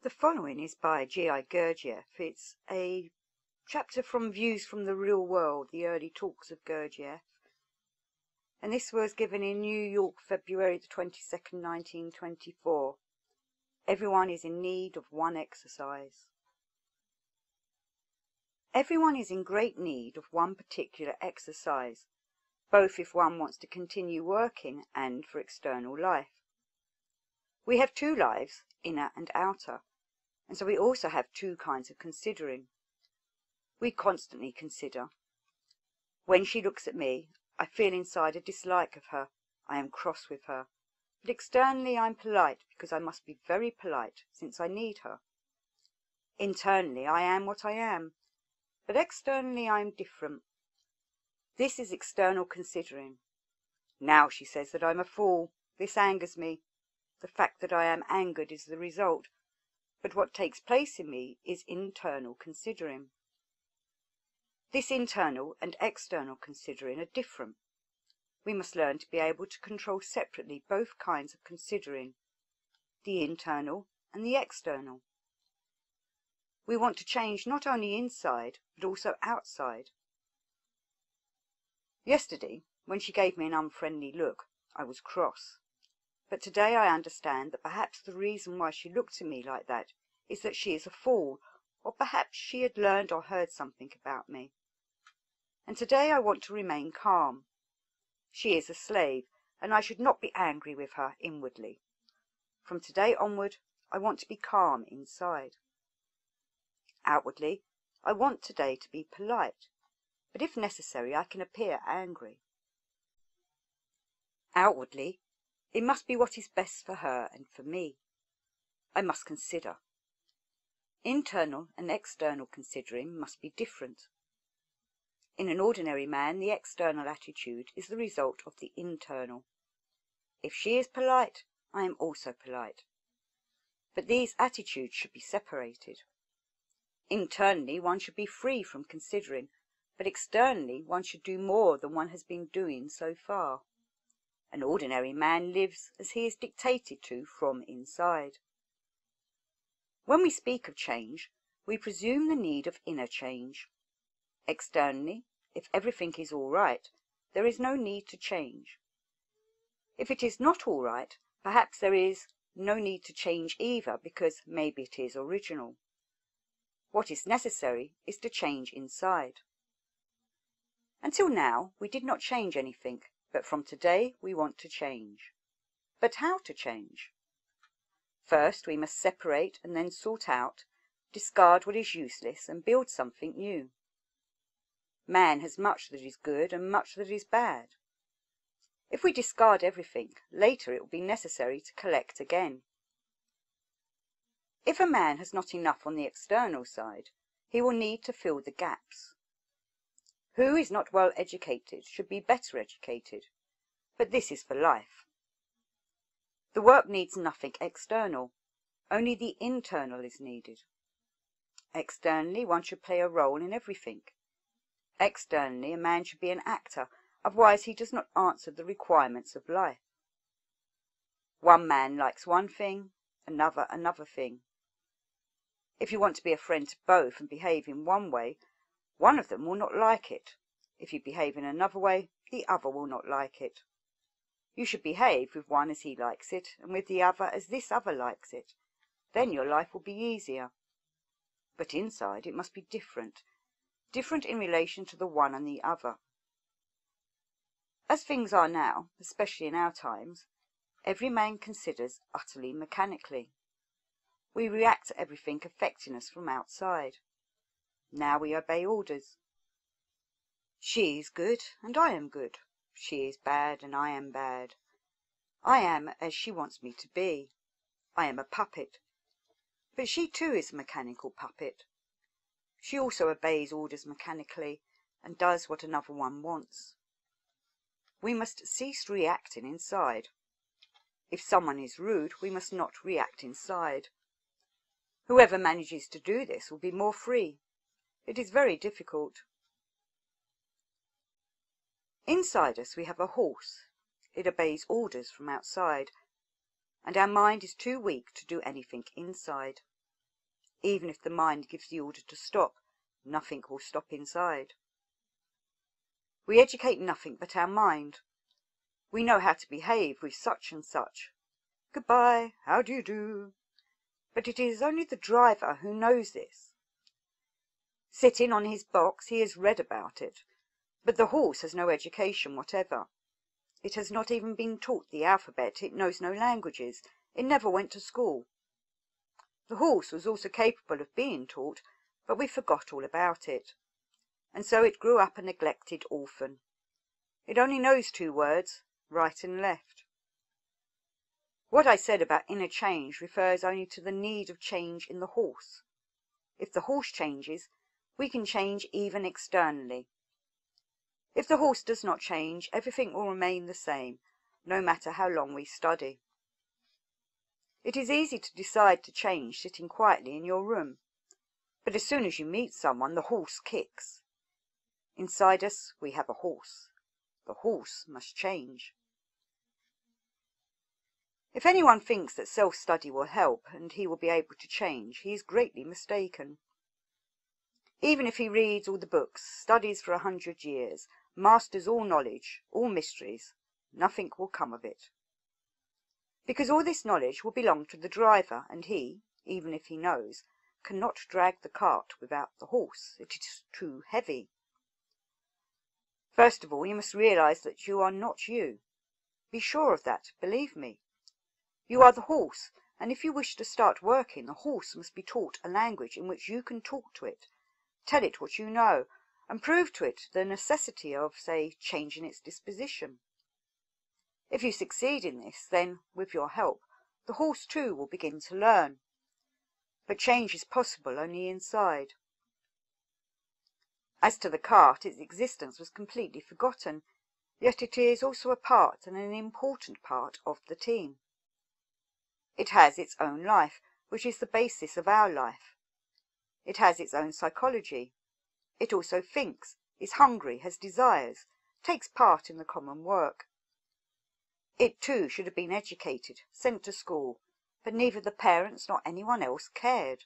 The following is by G I Gurdjieff. It's a chapter from Views from the Real World, the early talks of Gurdjieff. And this was given in New York, February the 22nd, 1924. Everyone is in need of one exercise. Everyone is in great need of one particular exercise, both if one wants to continue working and for external life. We have two lives, inner and outer, and so we also have two kinds of considering. We constantly consider. When she looks at me, I feel inside a dislike of her. I am cross with her. But externally I'm polite because I must be very polite since I need her. Internally I am what I am, but externally I am different. This is external considering. Now she says that I'm a fool. This angers me. The fact that I am angered is the result. But what takes place in me is internal considering. This internal and external considering are different. We must learn to be able to control separately both kinds of considering, the internal and the external. We want to change not only inside, but also outside. Yesterday, when she gave me an unfriendly look, I was cross. But today I understand that perhaps the reason why she looked at me like that is that she is a fool, or perhaps she had learned or heard something about me. And today I want to remain calm. She is a slave, and I should not be angry with her inwardly. From today onward, I want to be calm inside. Outwardly, I want today to be polite, but if necessary I can appear angry. Outwardly, it must be what is best for her and for me. I must consider. Internal and external considering must be different. In an ordinary man, the external attitude is the result of the internal. If she is polite, I am also polite. But these attitudes should be separated. Internally, one should be free from considering, but externally, one should do more than one has been doing so far. An ordinary man lives as he is dictated to from inside. When we speak of change, we presume the need of inner change. Externally, if everything is all right, there is no need to change. If it is not all right, perhaps there is no need to change either, because maybe it is original. What is necessary is to change inside. Until now, we did not change anything, but from today we want to change. But how to change? First, we must separate and then sort out, discard what is useless and build something new. Man has much that is good and much that is bad. If we discard everything, later it will be necessary to collect again. If a man has not enough on the external side, he will need to fill the gaps. Who is not well educated should be better educated, but this is for life. The work needs nothing external, only the internal is needed. Externally, one should play a role in everything. Externally, a man should be an actor, otherwise he does not answer the requirements of life. One man likes one thing, another thing. If you want to be a friend to both and behave in one way, one of them will not like it. If you behave in another way, the other will not like it. You should behave with one as he likes it, and with the other as this other likes it. Then your life will be easier. But inside it must be different, different in relation to the one and the other. As things are now, especially in our times, every man considers utterly mechanically. We react to everything affecting us from outside. Now we obey orders. She is good, and I am good. She is bad, and I am bad. I am as she wants me to be. I am a puppet. But she too is a mechanical puppet. She also obeys orders mechanically, and does what another one wants. We must cease reacting inside. If someone is rude, we must not react inside. Whoever manages to do this will be more free. It is very difficult. Inside us we have a horse. It obeys orders from outside, and our mind is too weak to do anything inside. Even if the mind gives the order to stop, nothing will stop inside. We educate nothing but our mind. We know how to behave with such and such. Goodbye, how do you do? But it is only the driver who knows this. Sitting on his box, he has read about it, but the horse has no education whatever. It has not even been taught the alphabet, it knows no languages, it never went to school. The horse was also capable of being taught, but we forgot all about it, and so it grew up a neglected orphan. It only knows 2 words, right and left. What I said about inner change refers only to the need of change in the horse. If the horse changes, we can change even externally. If the horse does not change, everything will remain the same, no matter how long we study. It is easy to decide to change sitting quietly in your room, but as soon as you meet someone, the horse kicks. Inside us, we have a horse. The horse must change. If anyone thinks that self-study will help and he will be able to change, he is greatly mistaken. Even if he reads all the books, studies for 100 years, masters all knowledge, all mysteries, nothing will come of it. Because all this knowledge will belong to the driver, and he, even if he knows, cannot drag the cart without the horse. It is too heavy. First of all, you must realize that you are not you. Be sure of that, believe me. You are the horse, and if you wish to start working, the horse must be taught a language in which you can talk to it, tell it what you know, and prove to it the necessity of, say, changing its disposition. If you succeed in this, then, with your help, the horse too will begin to learn. But change is possible only inside. As to the cart, its existence was completely forgotten, yet it is also a part, and an important part, of the team. It has its own life, which is the basis of our life. It has its own psychology. It also thinks, is hungry, has desires, takes part in the common work. It too should have been educated, sent to school, but neither the parents nor anyone else cared.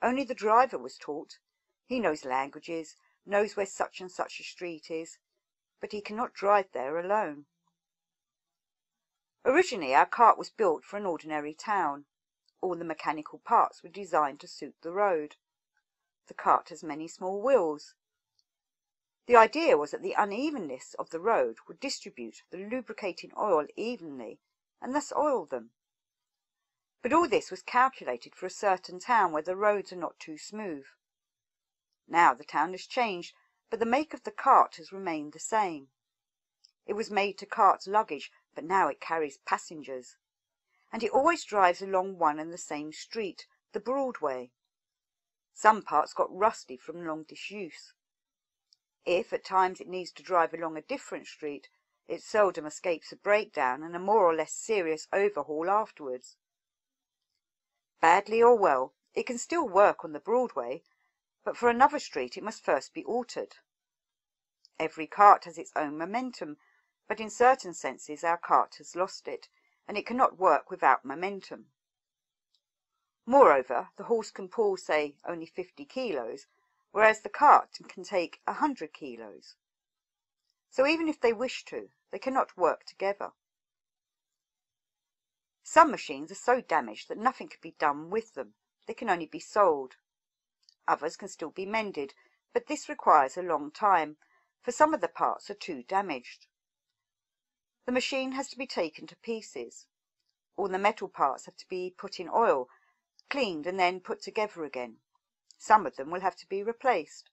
Only the driver was taught. He knows languages, knows where such and such a street is, but he cannot drive there alone. Originally our cart was built for an ordinary town. All the mechanical parts were designed to suit the road. The cart has many small wheels. The idea was that the unevenness of the road would distribute the lubricating oil evenly, and thus oil them. But all this was calculated for a certain town where the roads are not too smooth. Now the town has changed, but the make of the cart has remained the same. It was made to cart luggage, but now it carries passengers. And it always drives along one and the same street, the Broadway. Some parts got rusty from long disuse. If at times it needs to drive along a different street, it seldom escapes a breakdown and a more or less serious overhaul afterwards. Badly or well, it can still work on the Broadway, but for another street it must first be altered. Every cart has its own momentum, but in certain senses our cart has lost it, and it cannot work without momentum. Moreover, the horse can pull, say, only 50 kilos, whereas the cart can take 100 kilos. So even if they wish to, they cannot work together. Some machines are so damaged that nothing can be done with them. They can only be sold. Others can still be mended, but this requires a long time, for some of the parts are too damaged. The machine has to be taken to pieces. All the metal parts have to be put in oil, cleaned and then put together again. Some of them will have to be replaced.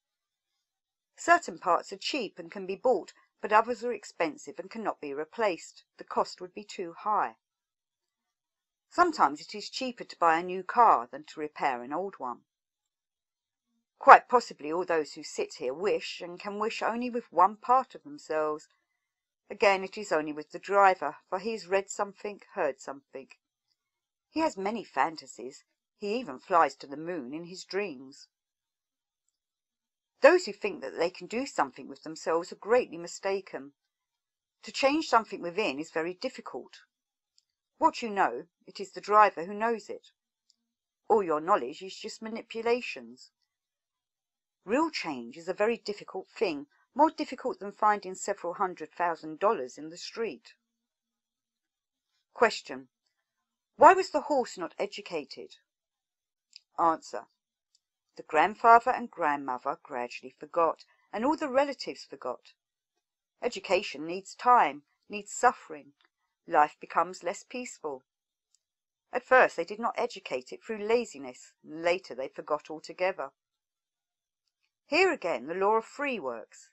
Certain parts are cheap and can be bought, but others are expensive and cannot be replaced. The cost would be too high. Sometimes it is cheaper to buy a new car than to repair an old one. Quite possibly all those who sit here wish, and can wish only with one part of themselves. Again, it is only with the driver, for he has read something, heard something. He has many fantasies. He even flies to the moon in his dreams. Those who think that they can do something with themselves are greatly mistaken. To change something within is very difficult. What you know, it is the driver who knows it. All your knowledge is just manipulations. Real change is a very difficult thing, more difficult than finding several $100,000 in the street. Question. Why was the horse not educated? Answer. The grandfather and grandmother gradually forgot, and all the relatives forgot. Education needs time, needs suffering. Life becomes less peaceful. At first they did not educate it through laziness, and later they forgot altogether. Here again the law of three works.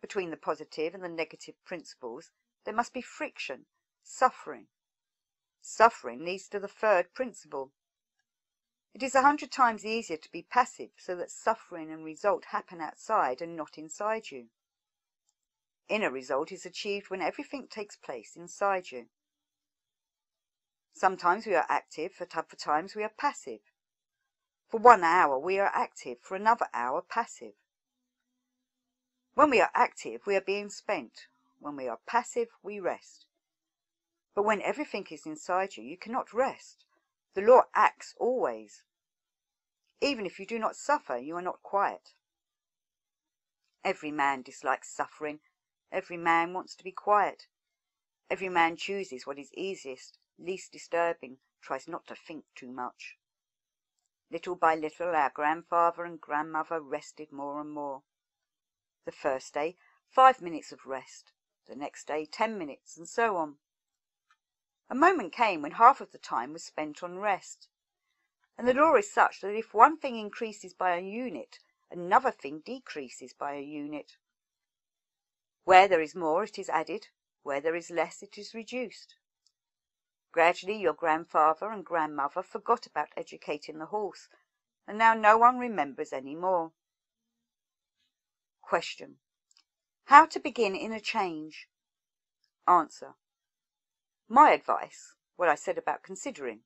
Between the positive and the negative principles there must be friction, suffering. Suffering leads to the third principle. It is 100 times easier to be passive so that suffering and result happen outside and not inside you. Inner result is achieved when everything takes place inside you. Sometimes we are active, at other times we are passive. For 1 hour we are active, for another hour passive. When we are active we are being spent. When we are passive we rest. But when everything is inside you, you cannot rest. The law acts always. Even if you do not suffer, you are not quiet. Every man dislikes suffering. Every man wants to be quiet. Every man chooses what is easiest, least disturbing, tries not to think too much. Little by little our grandfather and grandmother rested more and more. The first day, 5 minutes of rest. The next day, 10 minutes, and so on. A moment came when half of the time was spent on rest. And the law is such that if one thing increases by a unit, another thing decreases by a unit. Where there is more, it is added. Where there is less, it is reduced. Gradually your grandfather and grandmother forgot about educating the horse, and now no one remembers any more. Question. How to begin inner change? Answer. My advice, what I said about considering.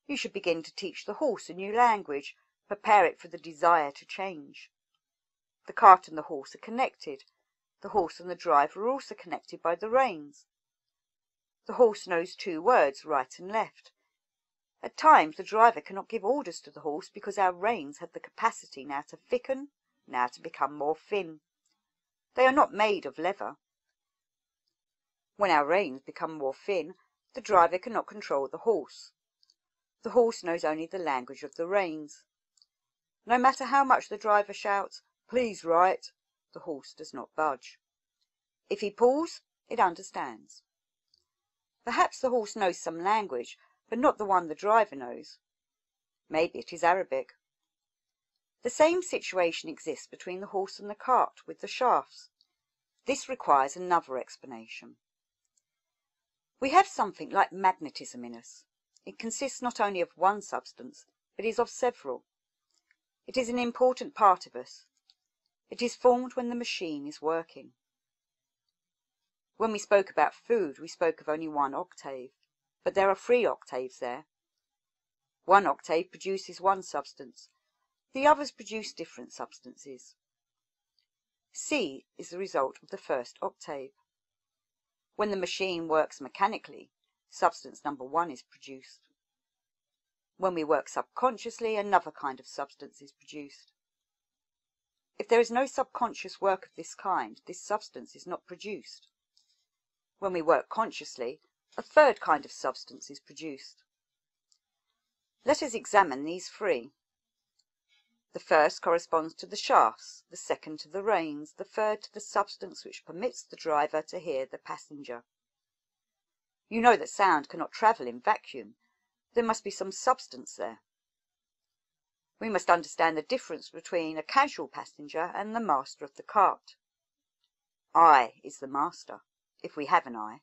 You should begin to teach the horse a new language, prepare it for the desire to change. The cart and the horse are connected. The horse and the driver are also connected by the reins. The horse knows 2 words, right and left. At times the driver cannot give orders to the horse because our reins have the capacity now to thicken, now to become more thin. They are not made of leather. When our reins become more thin, the driver cannot control the horse. The horse knows only the language of the reins. No matter how much the driver shouts, "Please right," the horse does not budge. If he pulls, it understands. Perhaps the horse knows some language, but not the one the driver knows. Maybe it is Arabic. The same situation exists between the horse and the cart with the shafts. This requires another explanation. We have something like magnetism in us. It consists not only of one substance, but is of several. It is an important part of us. It is formed when the machine is working. When we spoke about food, we spoke of only 1 octave, but there are 3 octaves there. 1 octave produces one substance. The others produce different substances. C is the result of the first octave. When the machine works mechanically, substance number 1 is produced. When we work subconsciously, another kind of substance is produced. If there is no subconscious work of this kind, this substance is not produced. When we work consciously, a third kind of substance is produced. Let us examine these 3. The first corresponds to the shafts, the second to the reins, the third to the substance which permits the driver to hear the passenger. You know that sound cannot travel in vacuum. There must be some substance there. We must understand the difference between a casual passenger and the master of the cart. I is the master, if we have an I.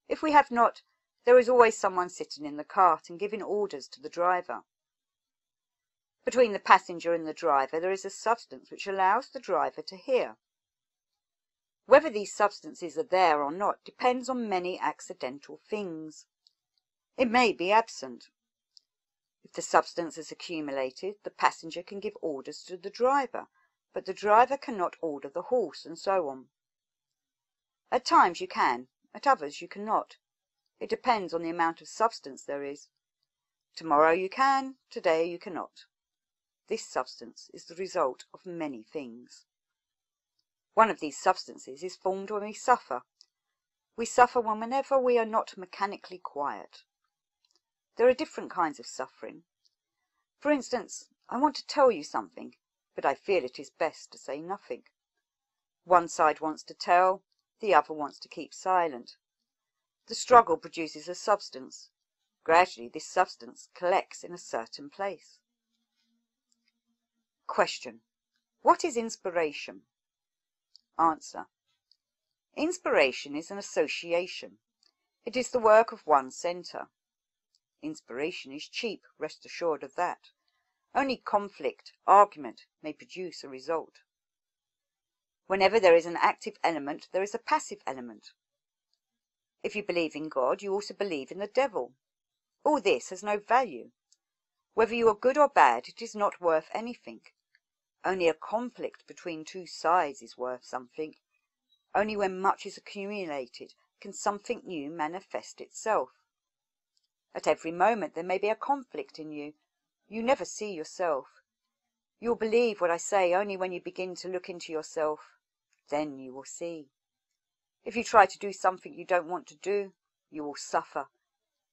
If we have not, there is always someone sitting in the cart and giving orders to the driver. Between the passenger and the driver there is a substance which allows the driver to hear. Whether these substances are there or not depends on many accidental things. It may be absent. If the substance is accumulated, the passenger can give orders to the driver, but the driver cannot order the horse, and so on. At times you can, at others you cannot. It depends on the amount of substance there is. Tomorrow you can, today you cannot. This substance is the result of many things. One of these substances is formed when we suffer. We suffer whenever we are not mechanically quiet. There are different kinds of suffering. For instance, I want to tell you something, but I feel it is best to say nothing. One side wants to tell, the other wants to keep silent. The struggle produces a substance. Gradually this substance collects in a certain place. Question: what is inspiration? Answer: inspiration is an association. It is the work of one centre. Inspiration is cheap, rest assured of that. Only conflict, argument, may produce a result. Whenever there is an active element, there is a passive element. If you believe in God, you also believe in the devil. All this has no value. Whether you are good or bad, it is not worth anything. Only a conflict between two sides is worth something. Only when much is accumulated can something new manifest itself. At every moment there may be a conflict in you. You never see yourself. You will believe what I say only when you begin to look into yourself. Then you will see. If you try to do something you don't want to do, you will suffer.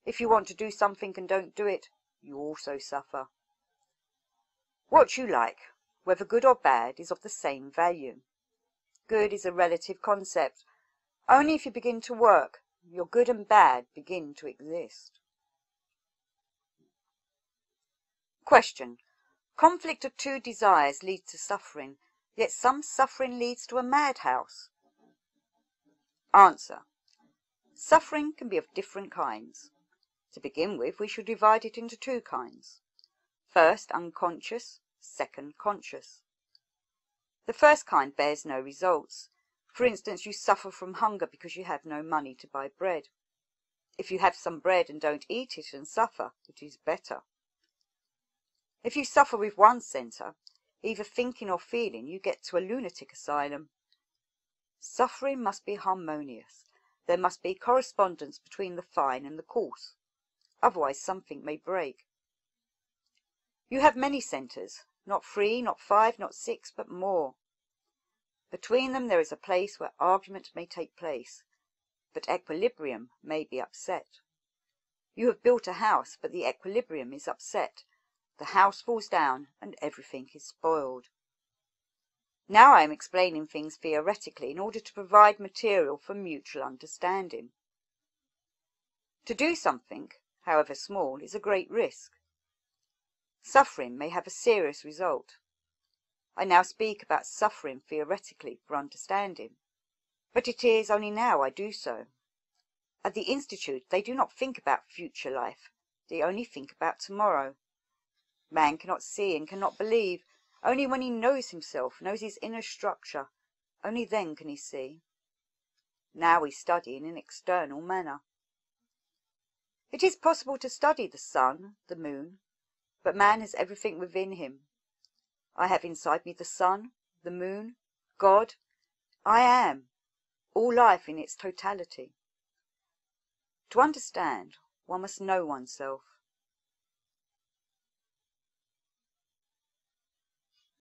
If you want to do something and don't do it, you also suffer. What you like, whether good or bad, is of the same value. Good is a relative concept. Only if you begin to work, your good and bad begin to exist. Question: conflict of two desires leads to suffering, yet some suffering leads to a madhouse. Answer: suffering can be of different kinds. To begin with, we shall divide it into two kinds. First, unconscious, second, conscious. The first kind bears no results. For instance, you suffer from hunger because you have no money to buy bread. If you have some bread and don't eat it and suffer, it is better. If you suffer with one centre, either thinking or feeling, you get to a lunatic asylum. Suffering must be harmonious. There must be correspondence between the fine and the coarse. Otherwise something may break. You have many centres, not 3, not 5, not 6, but more. Between them there is a place where argument may take place, but equilibrium may be upset. You have built a house, but the equilibrium is upset. The house falls down and everything is spoiled. Now I am explaining things theoretically in order to provide material for mutual understanding. To do something, however small, is a great risk. Suffering may have a serious result. I now speak about suffering theoretically for understanding, but it is only now I do so. At the Institute they do not think about future life, they only think about tomorrow. Man cannot see and cannot believe. Only when he knows himself, knows his inner structure, only then can he see. Now we study in an external manner. It is possible to study the sun, the moon, but man has everything within him. I have inside me the sun, the moon, God. I am, all life in its totality. To understand, one must know oneself.